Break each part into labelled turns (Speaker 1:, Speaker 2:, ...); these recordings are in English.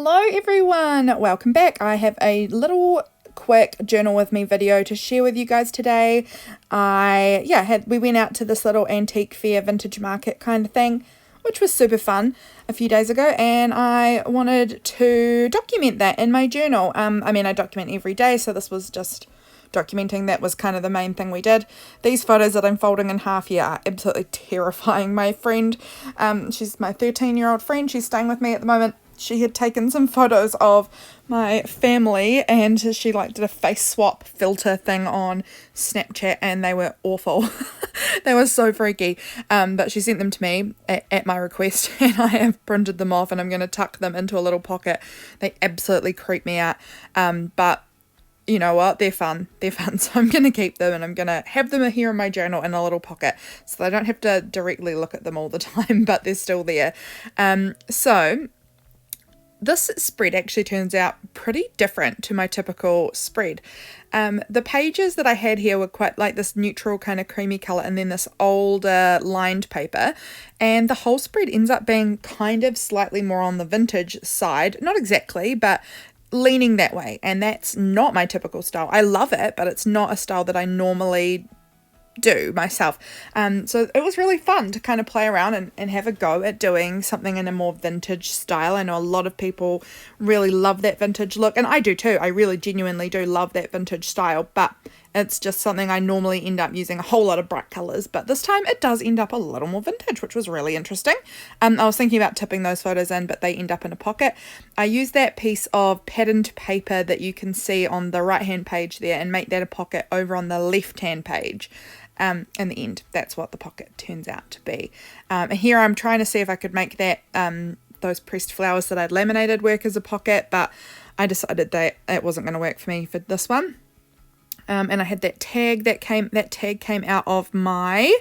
Speaker 1: Hello everyone, welcome back. I have a little quick journal with me video to share with you guys today. We went out to this little antique fair vintage market kind of thing, which was super fun a few days ago, and I wanted to document that in my journal. I document every day, so this was just documenting. That was kind of the main thing we did. These photos that I'm folding in half here are absolutely terrifying. My friend, she's my 13-year-old friend, she's staying with me at the moment. She had taken some photos of my family and she did a face swap filter thing on Snapchat, and they were awful. They were so freaky. But she sent them to me at my request, and I have printed them off and I'm going to tuck them into a little pocket. They absolutely creep me out. But you know what, they're fun, so I'm going to keep them, and I'm going to have them here in my journal in a little pocket, so I don't have to directly look at them all the time, but they're still there. So this spread actually turns out pretty different to my typical spread. The pages that I had here were quite like this neutral kind of creamy colour, and then this older lined paper, and the whole spread ends up being kind of slightly more on the vintage side, not exactly, but leaning that way, and that's not my typical style. I love it, but it's not a style that I normally do myself. So it was really fun to kind of play around and have a go at doing something in a more vintage style. I know a lot of people really love that vintage look, and I do too. I really genuinely do love that vintage style, but it's just something I normally end up using a whole lot of bright colours, but this time it does end up a little more vintage, which was really interesting. I was thinking about tipping those photos in, but they end up in a pocket. I use that piece of patterned paper that you can see on the right hand page there and make that a pocket over on the left hand page. In the end, that's what the pocket turns out to be. And here I'm trying to see if I could make that those pressed flowers that I'd laminated work as a pocket, but I decided that it wasn't going to work for me for this one. And I had that tag that came out of my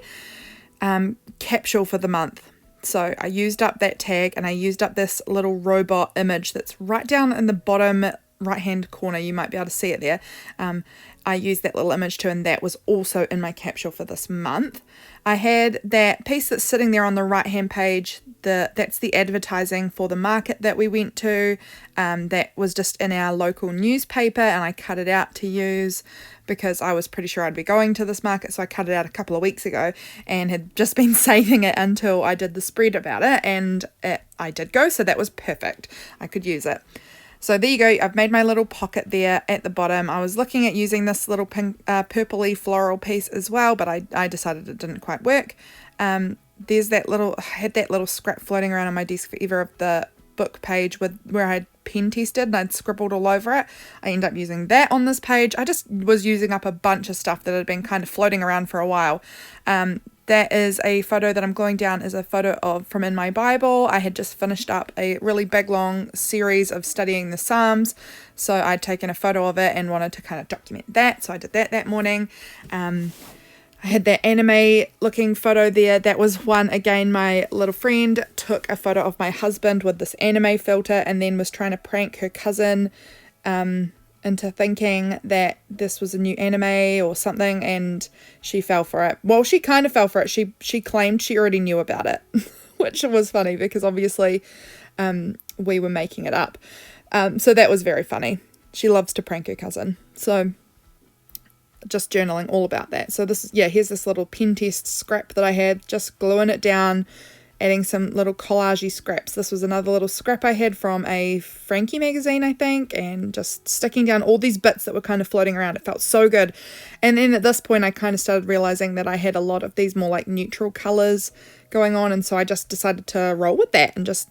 Speaker 1: capsule for the month. So I used up that tag, and I used up this little robot image that's right down in the bottom right hand corner. You might be able to see it there. I used that little image too, and that was also in my capsule for this month. I had that piece that's sitting there on the right hand page, that's the advertising for the market that we went to. That was just in our local newspaper, and I cut it out to use because I was pretty sure I'd be going to this market, so I cut it out a couple of weeks ago and had just been saving it until I did the spread about it, and I did go, so that was perfect. I could use it. So there you go, I've made my little pocket there at the bottom. I was looking at using this little pink, purpley floral piece as well, but I decided it didn't quite work. There's that little, I had that little scrap floating around on my desk forever of the book page where I had pen tested and I'd scribbled all over it. I ended up using that on this page. I just was using up a bunch of stuff that had been kind of floating around for a while. That is a photo that I'm gluing down, is a photo from in my Bible. I had just finished up a really big long series of studying the Psalms, so I'd taken a photo of it and wanted to kind of document that, so I did that morning. I had that anime looking photo there. That was one, again, my little friend took a photo of my husband with this anime filter and then was trying to prank her cousin into thinking that this was a new anime or something, and she fell for it. Well, she kind of fell for it. She claimed she already knew about it, which was funny because obviously we were making it up. So that was very funny. She loves to prank her cousin. So just journaling all about that. So here's this little pen test scrap that I had, just gluing it down, adding some little collagey scraps. This was another little scrap I had from a Frankie magazine, I think, and just sticking down all these bits that were kind of floating around. It felt so good. And then at this point I kind of started realizing that I had a lot of these more like neutral colors going on, and so I just decided to roll with that and just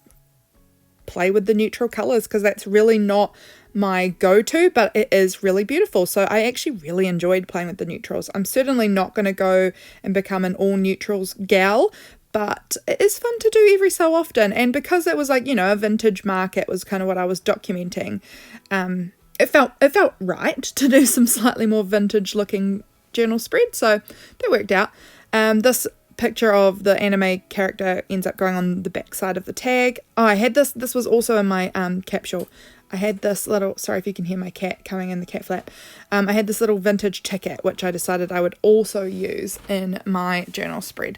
Speaker 1: play with the neutral colors, because that's really not my go-to, but it is really beautiful. So I actually really enjoyed playing with the neutrals. I'm certainly not going to go and become an all neutrals gal, but it is fun to do every so often. And because it was like, a vintage market was kind of what I was documenting, it felt right to do some slightly more vintage looking journal spread, so that worked out. This picture of the anime character ends up going on the back side of the tag. I had this was also in my capsule. I had this little, sorry if you can hear my cat coming in the cat flap. I had this little vintage ticket, which I decided I would also use in my journal spread.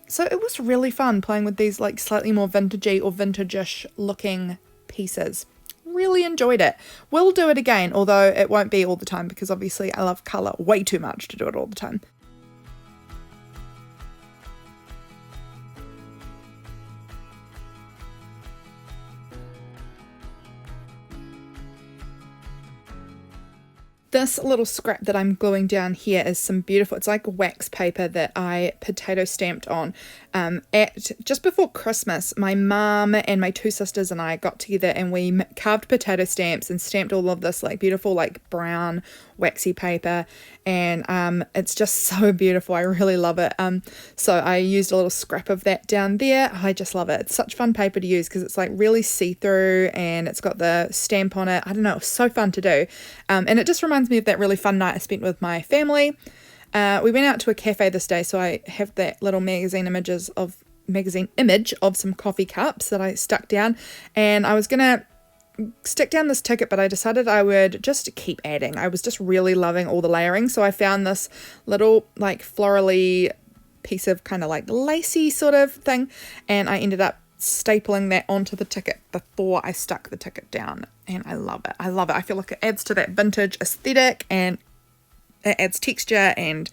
Speaker 1: So it was really fun playing with these like slightly more vintagey or vintage-ish looking pieces. really enjoyed it. Will do it again, although it won't be all the time because obviously I love colour way too much to do it all the time. This little scrap that I'm gluing down here is some beautiful, it's like wax paper that I potato stamped on. At just before Christmas, my mum and my two sisters and I got together and we carved potato stamps and stamped all of this like beautiful like brown waxy paper, and it's just so beautiful. I really love it. So I used a little scrap of that down there. I just love it. It's such fun paper to use because it's like really see-through and it's got the stamp on it. I don't know, it was so fun to do, and it just reminds me of that really fun night I spent with my family. We went out to a cafe this day, so I have that little magazine image of some coffee cups that I stuck down, and I was gonna stick down this ticket, but I decided I would just keep adding. I was just really loving all the layering, so I found this little like florally piece of kind of like lacy sort of thing, and I ended up stapling that onto the ticket before I stuck the ticket down, and I love it. I feel like it adds to that vintage aesthetic and it adds texture and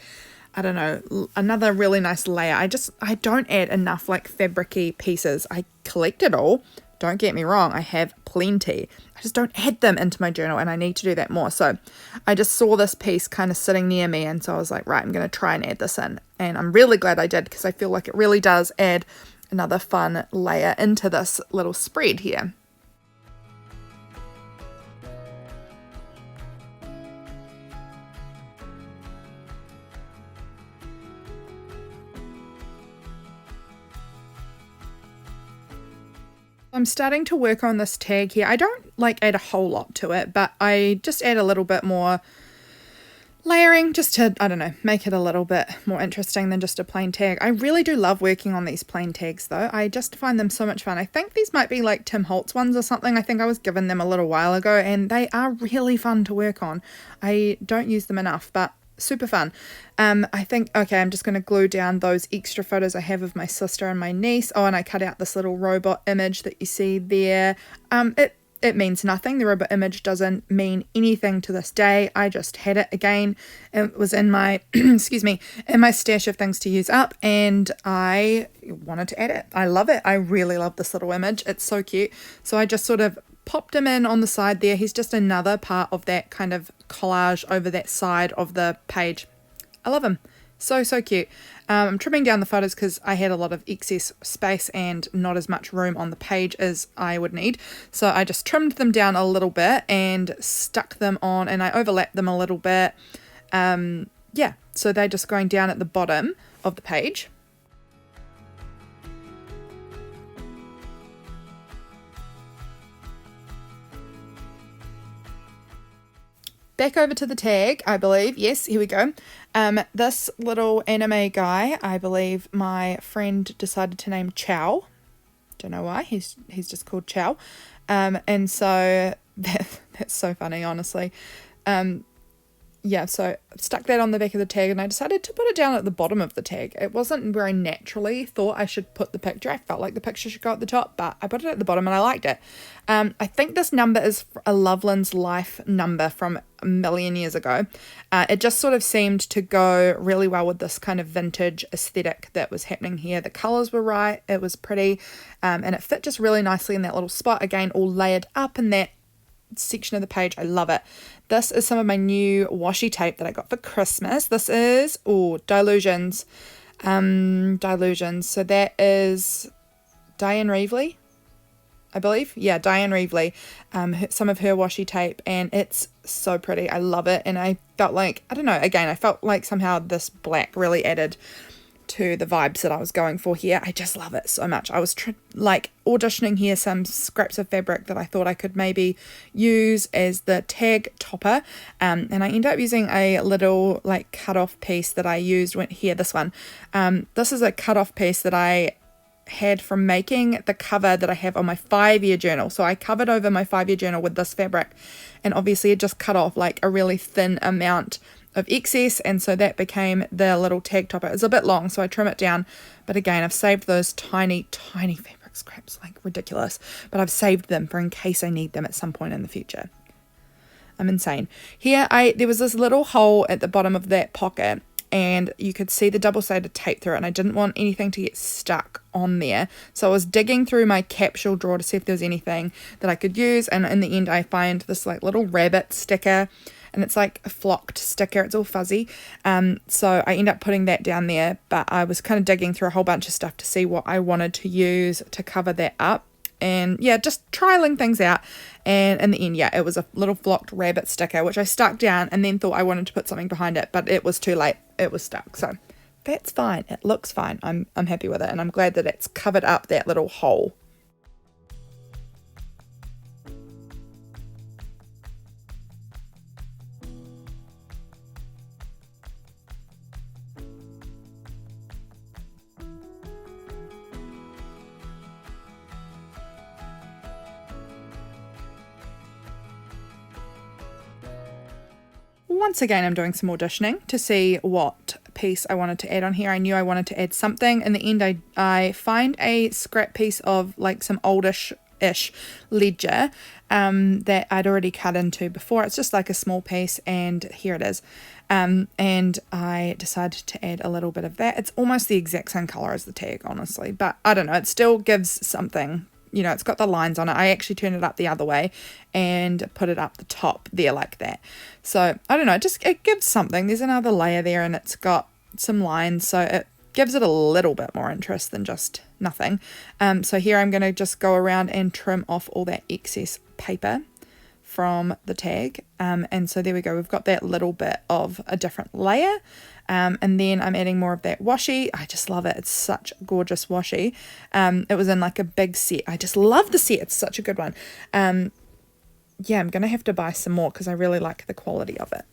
Speaker 1: I don't know, another really nice layer. I don't add enough like fabric-y pieces. I collect it all, don't get me wrong, I have plenty. I just don't add them into my journal, and I need to do that more. So I just saw this piece kind of sitting near me, and so I was like, right, I'm going to try and add this in. And I'm really glad I did because I feel like it really does add another fun layer into this little spread here. I'm starting to work on this tag here. I don't like add a whole lot to it, but I just add a little bit more layering just to, I don't know, make it a little bit more interesting than just a plain tag. I really do love working on these plain tags though. I just find them so much fun. I think these might be like Tim Holtz ones or something. I think I was given them a little while ago and they are really fun to work on. I don't use them enough, but super fun. I think, okay, I'm just going to glue down those extra photos I have of my sister and my niece. Oh, and I cut out this little robot image that you see there. It means nothing. The robot image doesn't mean anything to this day. I just had it again. It was in my, excuse me, in my stash of things to use up, and I wanted to add it. I love it. I really love this little image. It's so cute. So I just sort of popped him in on the side there. He's just another part of that kind of collage over that side of the page. I love him. So cute. I'm trimming down the photos because I had a lot of excess space and not as much room on the page as I would need. So I just trimmed them down a little bit and stuck them on, and I overlapped them a little bit. Yeah, so they're just going down at the bottom of the page. Back over to the tag, I believe. Yes, here we go. This little anime guy, I believe my friend decided to name Chow. Don't know why. He's just called Chow. And so that's so funny, honestly. Yeah, so I've stuck that on the back of the tag, and I decided to put it down at the bottom of the tag. It wasn't where I naturally thought I should put the picture. I felt like the picture should go at the top, but I put it at the bottom and I liked it. I think this number is a Loveland's Life number from a million years ago. It just sort of seemed to go really well with this kind of vintage aesthetic that was happening here. The colours were right, it was pretty, and it fit just really nicely in that little spot. Again, all layered up in that section of the page. I love it. This is some of my new washi tape that I got for Christmas. This is Delusions. So that is Diane Reevely, I believe. Yeah, Diane Reevely. Some of her washi tape, and it's so pretty. I love it. And I felt like, I don't know, again, I felt like somehow this black really added to the vibes that I was going for here. I just love it so much. I was auditioning here some scraps of fabric that I thought I could maybe use as the tag topper, and I ended up using a little like cut off piece that I used here, this one. This is a cut off piece that I had from making the cover that I have on my 5-year journal. So I covered over my 5-year journal with this fabric, and obviously it just cut off like a really thin amount of excess, and so that became the little tag topper. It's a bit long, so I trim it down, but again, I've saved those tiny fabric scraps like ridiculous, but I've saved them for in case I need them at some point in the future. I'm insane. Here, there was this little hole at the bottom of that pocket, and you could see the double-sided tape through it, and I didn't want anything to get stuck on there. So I was digging through my capsule drawer to see if there was anything that I could use, and in the end I find this like little rabbit sticker, and it's like a flocked sticker. It's all fuzzy. So I end up putting that down there, but I was kind of digging through a whole bunch of stuff to see what I wanted to use to cover that up. And yeah, just trialing things out, and in the end, yeah, it was a little flocked rabbit sticker which I stuck down and then thought I wanted to put something behind it, but it was too late. It was stuck, so that's fine. It looks fine. I'm happy with it, and I'm glad that it's covered up that little hole. Once again, I'm doing some auditioning to see what piece I wanted to add on here. I knew I wanted to add something. In the end, I find a scrap piece of like some oldish-ish ledger that I'd already cut into before. It's just like a small piece, and here it is. And I decided to add a little bit of that. It's almost the exact same color as the tag, honestly, but I don't know. It still gives something. You know, it's got the lines on it. I actually turned it up the other way and put it up the top there like that. So, I don't know, it gives something. There's another layer there, and it's got some lines, so it gives it a little bit more interest than just nothing. So here I'm going to just go around and trim off all that excess paper from the tag. And so there we go. We've got that little bit of a different layer. And then I'm adding more of that washi. I just love it. It's such gorgeous washi. It was in like a big set. I just love the set. It's such a good one. Yeah, I'm going to have to buy some more because I really like the quality of it.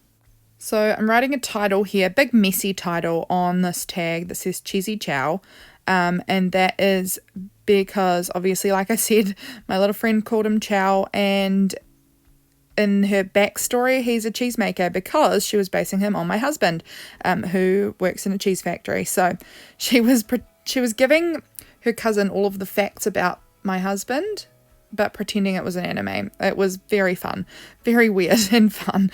Speaker 1: So I'm writing a title here, big messy title on this tag that says Cheesy Chow. And that is because obviously, like I said, my little friend called him Chow, and in her backstory, he's a cheesemaker because she was basing him on my husband, who works in a cheese factory. So she was giving her cousin all of the facts about my husband, but pretending it was an anime. It was very fun, very weird and fun.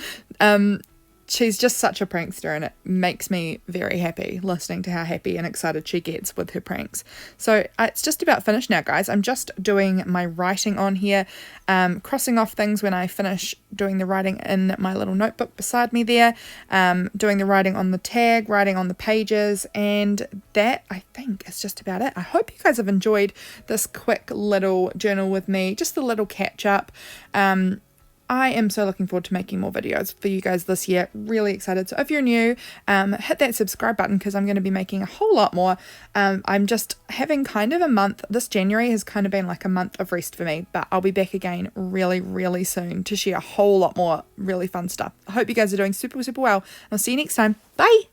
Speaker 1: She's just such a prankster, and it makes me very happy listening to how happy and excited she gets with her pranks. So it's just about finished now, guys. I'm just doing my writing on here, crossing off things when I finish doing the writing in my little notebook beside me there, doing the writing on the tag, writing on the pages, and that, I think, is just about it. I hope you guys have enjoyed this quick little journal with me, just a little catch up. I am so looking forward to making more videos for you guys this year. Really excited. So if you're new, hit that subscribe button because I'm going to be making a whole lot more. I'm just having kind of a month. This January has kind of been like a month of rest for me, but I'll be back again really, really soon to share a whole lot more really fun stuff. I hope you guys are doing super, super well. I'll see you next time. Bye.